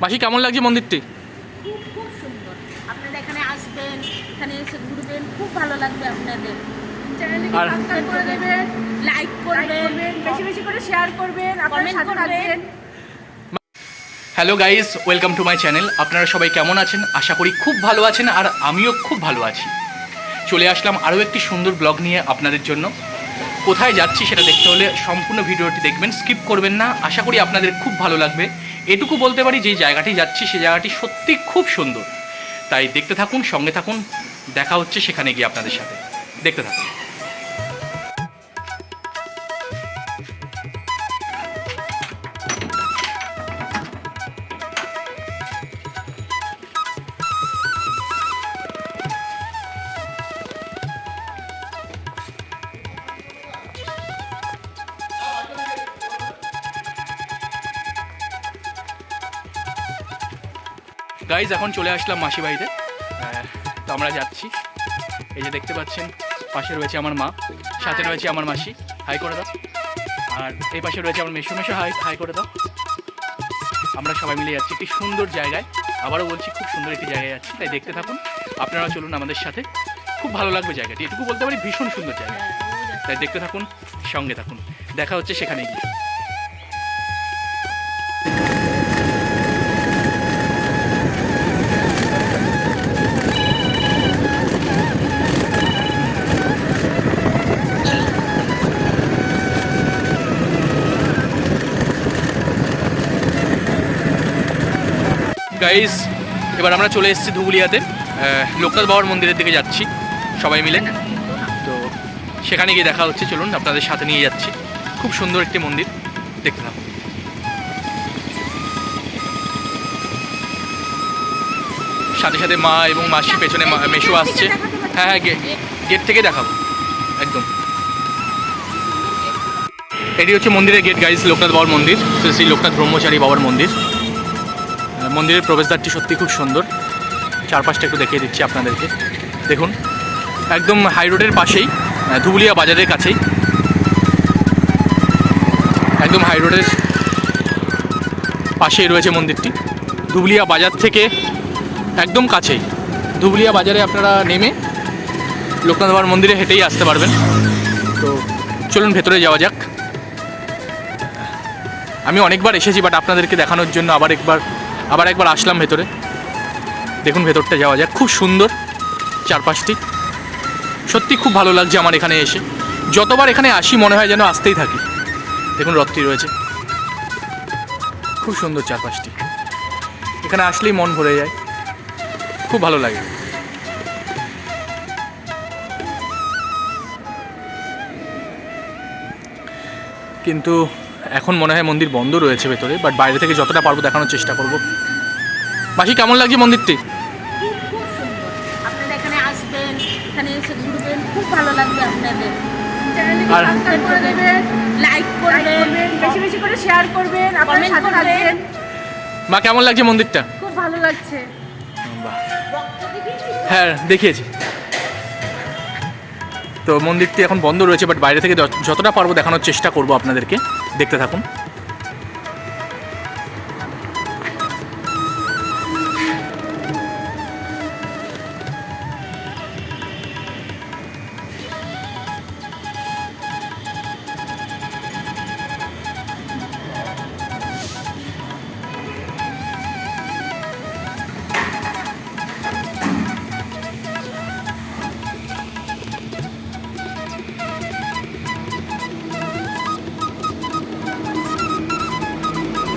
মাসি কেমন লাগছে মন্দিরটি? খুব খুব সুন্দর। আপনারা এখানে আসবেন, এখানে এসে ঘুরবেন, খুব ভালো লাগবে আপনাদের। চ্যানেলটিকে সাবস্ক্রাইব করে দেবেন, লাইক করবেন, বেশি বেশি করে শেয়ার করবেন, আপনারা সাথে থাকবেন। Hello guys, welcome to my channel. আপনারা সবাই কেমন আছেন? আশা করি খুব ভালো আছেন, আর আমিও খুব ভালো আছি। চলে আসলাম আরও একটি সুন্দর ব্লগ নিয়ে আপনাদের জন্য। কোথায় যাচ্ছি সেটা দেখতে হলে সম্পূর্ণ ভিডিওটি দেখবেন, স্কিপ করবেন না। আশা করি আপনাদের খুব ভালো লাগবে। এটুকু বলতে পারি, যে জায়গাটি যাচ্ছি সে জায়গাটি সত্যি খুব সুন্দর। তাই দেখতে থাকুন, সঙ্গে থাকুন। দেখা হচ্ছে সেখানে গিয়ে আপনাদের সাথে। দেখতে থাকুন। গাইজ, এখন চলে আসলাম মাসি বাড়িতে। তো আমরা যাচ্ছি। এই যে দেখতে পাচ্ছেন, পাশে রয়েছে আমার মা, সাথে রয়েছে আমার মাসি, হাই করে দাও। আর এই পাশে রয়েছে আমার মেশো মেশো, হাই করে দাও। আমরা সবাই মিলে যাচ্ছি একটি সুন্দর জায়গায়। আবারও বলছি, খুব সুন্দর একটি জায়গায় যাচ্ছি। তাই দেখতে থাকুন, আপনারা চলুন আমাদের সাথে। খুব ভালো লাগবে জায়গাটি, এটুকু বলতে পারি ভীষণ সুন্দর জায়গা। তাই দেখতে থাকুন, সঙ্গে থাকুন। দেখা হচ্ছে সেখানে গিয়ে। গাইস, এবার আমরা চলে এসেছি ধুবুলিয়াতে। লোকনাথ বাবার মন্দিরের দিকে যাচ্ছি সবাই মিলে। তো সেখানে গিয়ে দেখা হচ্ছে, চলুন আপনাদের সাথে নিয়ে যাচ্ছি। খুব সুন্দর একটি মন্দির, দেখতে থাকুন। সাথে সাথে মা এবং মাসি, পেছনে মেশো আসছে। হ্যাঁ, গেট থেকে দেখাবো একদম। এটি হচ্ছে মন্দিরের গেট গাইস, লোকনাথ বাবার মন্দির, শ্রী লোকনাথ ব্রহ্মচারী বাবার মন্দির। মন্দিরের প্রবেশদ্বারটি সত্যি খুব সুন্দর। চারপাশটা একটু দেখিয়ে দিচ্ছি আপনাদেরকে। দেখুন, একদম হাই রোডের পাশেই, ধুবুলিয়া বাজারের কাছেই, একদম হাই রোডের পাশেই রয়েছে মন্দিরটি। ধুবুলিয়া বাজার থেকে একদম কাছেই। ধুবুলিয়া বাজারে আপনারা নেমে লোকনাথ বাবার মন্দিরে হেঁটেই আসতে পারবেন। তো চলুন ভেতরে যাওয়া যাক। আমি অনেকবার এসেছি, বাট আপনাদেরকে দেখানোর জন্য আবার একবার আসলাম ভেতরে। দেখুন, ভেতরটা যাওয়া যাক। খুব সুন্দর চারপাশটি, সত্যি খুব ভালো লাগছে আমার এখানে এসে। যতবার এখানে আসি মনে হয় যেন আসতেই থাকি। দেখুন, রথটি রয়েছে, খুব সুন্দর চারপাশটি। এখানে আসলেই মন ভরে যায়, খুব ভালো লাগে। কিন্তু এখন মনে হয় মন্দির বন্ধ রয়েছে ভেতরে, বাট বাইরে থেকে যতটা পারবো দেখানোর চেষ্টা করব। বাকি কেমন লাগছে মন্দিরটি? খুব খুব সুন্দর। আপনারা এখানে আসবেন, এখানে এসে ঘুরবেন, খুব ভালো লাগবে আপনাদের। চ্যানেলটিকে সাবস্ক্রাইব করে দেবেন, লাইক করবেন, বেশি বেশি করে শেয়ার করবেন, আপনারা সাথে থাকবেন। মা, কেমন লাগছে মন্দিরটা? খুব ভালো লাগছে। হ্যাঁ, দেখিয়েছি। তো মন্দিরটি এখন বন্ধ রয়েছে, বাট বাইরে থেকে যতটা পারবো দেখানোর চেষ্টা করব আপনাদেরকে। দেখতে থাকুন।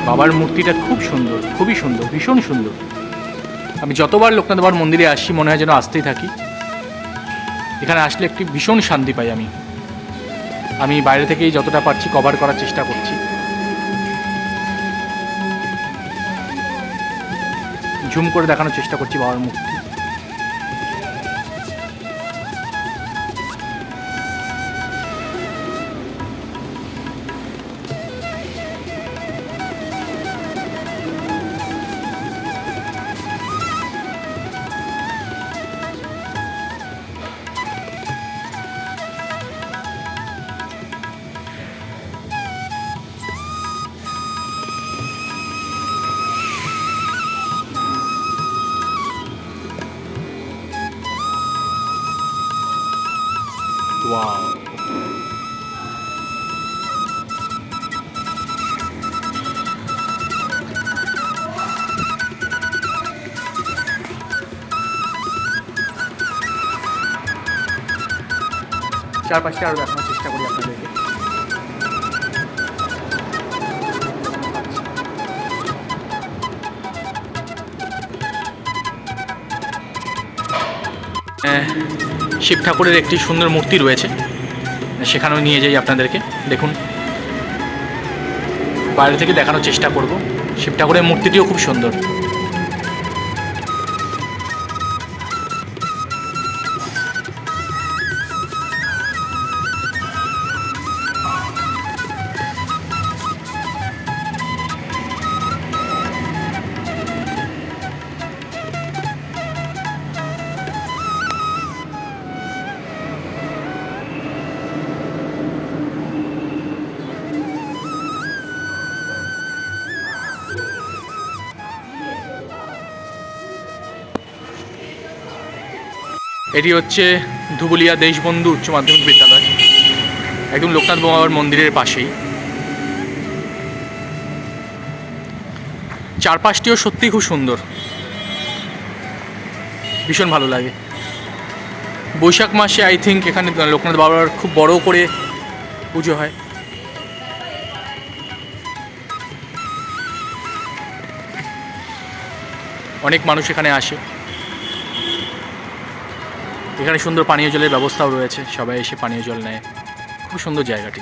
বাবার মূর্তিটা খুব সুন্দর, খুবই সুন্দর, ভীষণ সুন্দর। আমি যতবার লোকনাথ বাবার মন্দিরে আসি মনে হয় যেন আসতেই থাকি। এখানে আসলে একটি ভীষণ শান্তি পাই আমি বাইরে থেকেই যতটা পারছি কভার করার চেষ্টা করছি। জুম করে দেখানোর চেষ্টা করছি বাবার মূর্তি। ওয়াও, চারপাশটা আরও দেখানোর চেষ্টা করি আপনাদেরকে। শিব ঠাকুরের একটি সুন্দর মূর্তি রয়েছে, সেখানেও নিয়ে যাই আপনাদেরকে। দেখুন, বাইরে থেকে দেখানোর চেষ্টা করব। শিব ঠাকুরের মূর্তিটিও খুব সুন্দর। এটি হচ্ছে ধুবুলিয়া দেশবন্ধু উচ্চ মাধ্যমিক বিদ্যালয়, একদম লোকনাথ বাবার মন্দিরের পাশেই। চারপাশটিও সত্যি খুব সুন্দর, ভীষণ ভালো লাগে। বৈশাখ মাসে আই থিঙ্ক এখানে লোকনাথ বাবার খুব বড় করে পুজো হয়। অনেক মানুষ এখানে আসে। এখানে সুন্দর পানীয় জলের ব্যবস্থাও রয়েছে, সবাই এসে পানীয় জল নেয়। খুব সুন্দর জায়গাটি,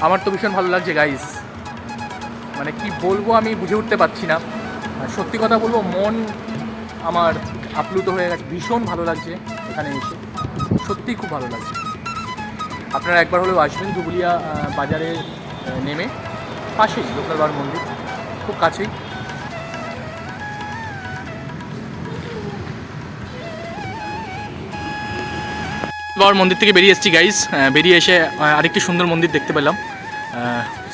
আমার তো ভীষণ ভালো লাগছে গাইস। মানে কি বলবো আমি বুঝে উঠতে পারছি না। সত্যি কথা বলবো, মন আমার আপ্লুত হয়ে গেছে, ভীষণ ভালো লাগছে এখানে এসে, সত্যিই খুব ভালো লাগছে। আপনারা একবার হলেও আসবেন ধুবুলিয়া বাজারে নেমে, পাশেই লোকনাথ বাবার মন্দির, খুব কাছেই। বাবার মন্দির থেকে বেরিয়ে এসেছি গাইস। বেরিয়ে এসে আরেকটি সুন্দর মন্দির দেখতে পেলাম,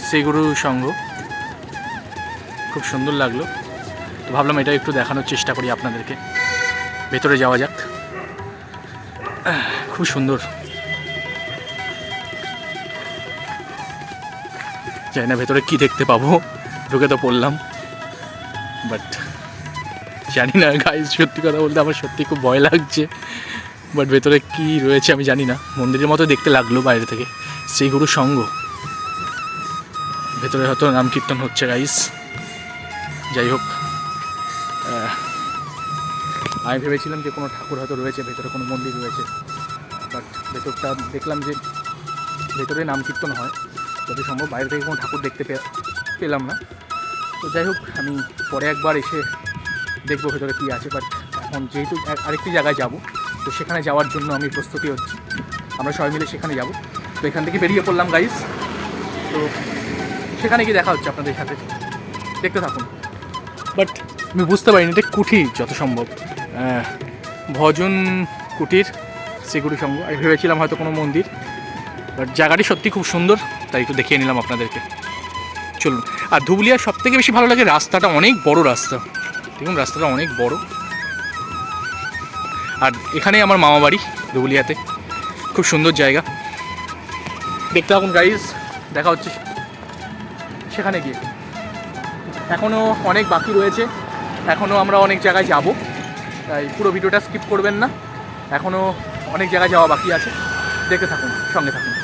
শ্রীগুরু সংঘ, খুব সুন্দর লাগলো। তো ভাবলাম এটা একটু দেখানোর চেষ্টা করি আপনাদেরকে। ভেতরে যাওয়া যাক, খুব সুন্দর। জানি না ভেতরে কি দেখতে পাবো, ঢুকে তো পড়লাম, বাট জানি না গাইস। সত্যি কথা বলতে আমার সত্যি খুব ভয় লাগছে, বাট ভেতরে কি রয়েছে আমি জানি না। মন্দিরের মতো দেখতে লাগলো বাইরে থেকে। শ্রীগুরু সংঘ, ভেতরে হয়তো নাম কীর্তন হচ্ছে গাইস। যাই হোক, আমি ভেবেছিলাম যে কোনো ঠাকুর হয়তো রয়েছে ভেতরে, কোনো মন্দির রয়েছে, বাট ভেতরটা দেখলাম যে ভেতরে নাম কীর্তন হয়। যত সম্ভব বাইরে থেকে কোনো ঠাকুর দেখতে পেলাম না। তো যাই হোক, আমি পরে একবার এসে দেখবো ভেতরে কী আছে। বাট এখন যেহেতু আরেকটি জায়গায় যাব, তো সেখানে যাওয়ার জন্য আমি প্রস্তুতি হচ্ছি। আমরা সবাই মিলে সেখানে যাব। তো এখান থেকে বেরিয়ে পড়লাম গাইস। তো সেখানে গিয়ে দেখা হচ্ছে আপনাদের সাথে, দেখতে থাকুন। বাট আমি বুঝতে পারিনি এটা কুঠির, যত সম্ভব ভজন কুটির, শ্রীগুরু সংঘ। আমি ভেবেছিলাম হয়তো কোনো মন্দির, বাট জায়গাটি সত্যি খুব সুন্দর, তাই একটু দেখিয়ে নিলাম আপনাদেরকে। চলুন। আর ধুবুলিয়ার সবথেকে বেশি ভালো লাগে রাস্তাটা, অনেক বড় রাস্তা। দেখুন রাস্তাটা অনেক বড়। আর এখানেই আমার মামা বাড়ি ধুবুলিয়াতে, খুব সুন্দর জায়গা। দেখতে থাকুন গাইজ, দেখা হচ্ছে সেখানে গিয়ে। এখনও অনেক বাকি রয়েছে, এখনও আমরা অনেক জায়গায় যাব, তাই পুরো ভিডিওটা স্কিপ করবেন না। এখনও অনেক জায়গায় যাওয়া বাকি আছে, দেখতে থাকুন, সঙ্গে থাকুন।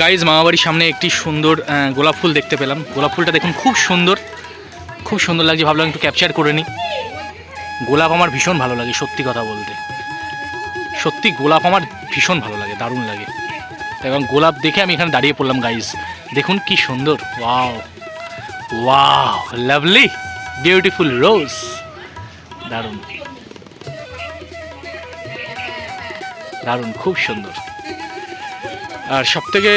গাইজ মামাবাড়ির সামনে একটি সুন্দর গোলাপ ফুল দেখতে পেলাম। গোলাপ ফুলটা দেখুন খুব সুন্দর, খুব সুন্দর লাগছে। ভাবলাম একটু ক্যাপচার করে নিই। গোলাপ আমার ভীষণ ভালো লাগে, সত্যি কথা বলতে। সত্যি গোলাপ আমার ভীষণ ভালো লাগে, দারুণ লাগে। এবং গোলাপ দেখে আমি এখানে দাঁড়িয়ে পড়লাম গাইজ। দেখুন কি সুন্দর, ওয়াও ওয়াও, লাভলি বিউটিফুল রোজ, দারুণ দারুণ, খুব সুন্দর। আর সবথেকে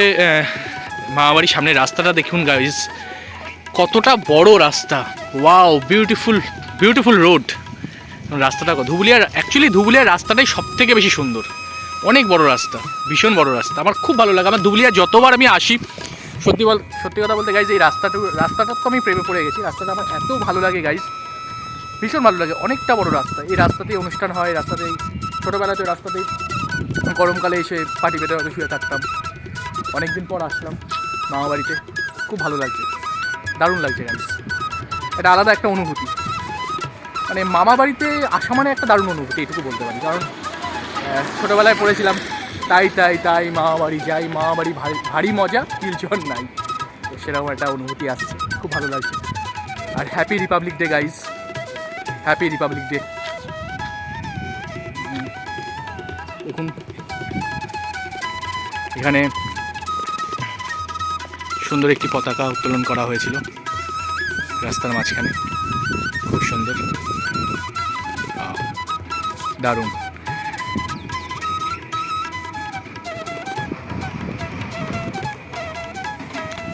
মামাবাড়ির সামনে রাস্তাটা দেখুন গাইজ, কতটা বড় রাস্তা। Wow, beautiful beautiful road. রাস্তাটা ধুবুলিয়ার, অ্যাকচুয়ালি ধুবুলিয়ার রাস্তাটাই সব থেকে বেশি সুন্দর। অনেক বড় রাস্তা, ভীষণ বড় রাস্তা। আমার খুব ভালো লাগে। আমার ধুবুলিয়া যতবার আমি আসি, সত্যি কথা বলতে গাইজ, এই রাস্তাটা তো আমি প্রেমে পড়ে গেছি। রাস্তাটা আমার এত ভালো লাগে গাইজ, ভীষণ ভালো লাগে। অনেকটা বড় রাস্তা, এই রাস্তাতেই অনুষ্ঠান হয়। রাস্তাতেই ছোটোবেলাতে রাস্তাতেই গরমকালে এসে পাটি পেতে হয়তো শুয়ে থাকতাম। অনেকদিন পর আসলাম মামাবাড়িতে, খুব ভালো লাগছে, দারুণ লাগছে গাইজ। এটা আলাদা একটা অনুভূতি। মানে মামাবাড়িতে আসা মানে একটা দারুণ অনুভূতি, এটুকু বলতে পারি। কারণ ছোটোবেলায় পড়েছিলাম তাই তাই তাই মামাবাড়ি যাই, মামাবাড়ি ভারী মজা, কিলচর নাই। তো সেরকম একটা অনুভূতি আসছে, খুব ভালো লাগছে। আর happy republic day guys, happy republic day. দেখুন এখানে সুন্দর একটি পতাকা উত্তোলন করা হয়েছিল রাস্তার মাঝখানে, খুব সুন্দর, দারুণ।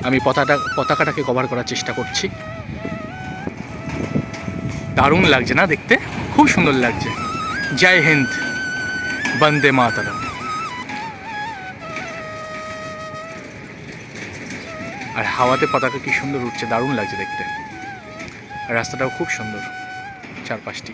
আমি পতাকাটাকে কভার করার চেষ্টা করছি। দারুণ লাগছে না দেখতে, খুব সুন্দর লাগছে। জয় হিন্দ, বন্দে মাতরম। আর হাওয়াতে পতাকা কি সুন্দর উঠছে, দারুণ লাগছে দেখতে। আর রাস্তাটাও খুব সুন্দর, চারপাশটি।